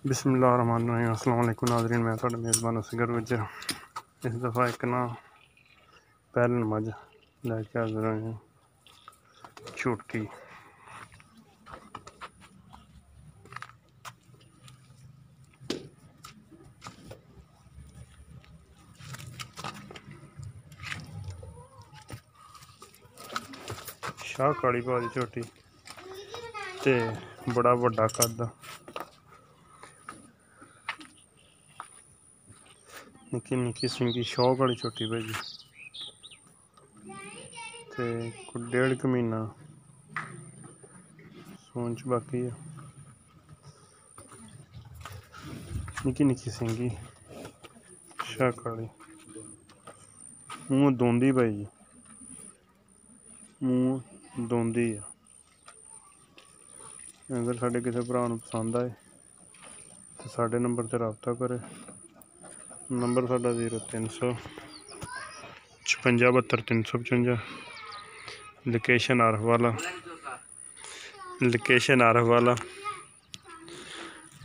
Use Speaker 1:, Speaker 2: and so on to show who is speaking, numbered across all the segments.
Speaker 1: बिस्मिल्लाहिर्रहमानिर्रहीम। अस्सलाम वालेकुम नाज़रीन, मैं थोड़ा मेज़बान असगर विच इस दफ़ा एक ना पैरन मझ लैके हाज़र होए हैं झूठी। शाह काली भाव दी झोटी ते बड़ा वड्डा कद, निक्की निक्की सिंगी शौक वाली झोटी भाई जी। ते कोई 1.5 महीना सून च बाकी है। निक्की निक्की सिंगी शाह काली, मूँह दोंदी भाई जी, मूँह दोंदी है। अगर साढ़े किसी भरा नूं पसंद आए तो साढ़े नंबर से रबता करे। नंबर साढ़ा 0300 56 72 355। लोकेशन आरफ वाला, लोकेशन आरफ वाला।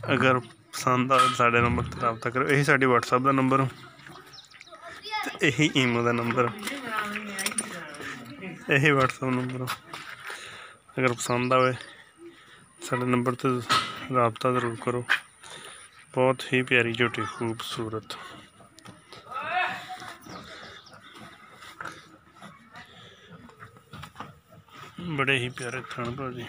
Speaker 1: अगर पसंद आए साढ़े नंबर से रबता करो। यही साड़ी व्हाट्सएप का नंबर, यही ईमो का नंबर, यही व्हाट्सएप नंबर। अगर पसंद आए साढ़े नंबर से रबता जरूर करो। बहुत ही प्यारी झोटी खूबसूरत, बड़े ही प्यारे थन भाजी।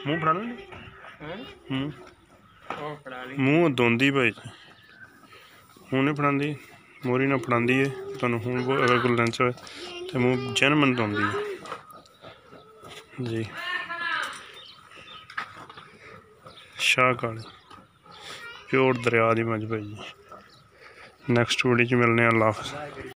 Speaker 1: मूँह फड़ा लें, मूँह दोंदी भाई जी, हूँ नहीं फड़ाती, मोरी ना फड़ाती है तुहानू। हूँ अगर कोई लेंस हो तो मूँह जनमन दोंदी है जी। शाह काली प्योर दरिया दी मझ भाई जी। नैक्सट वीडियो च मिलने। अल्लाह हाफिज़।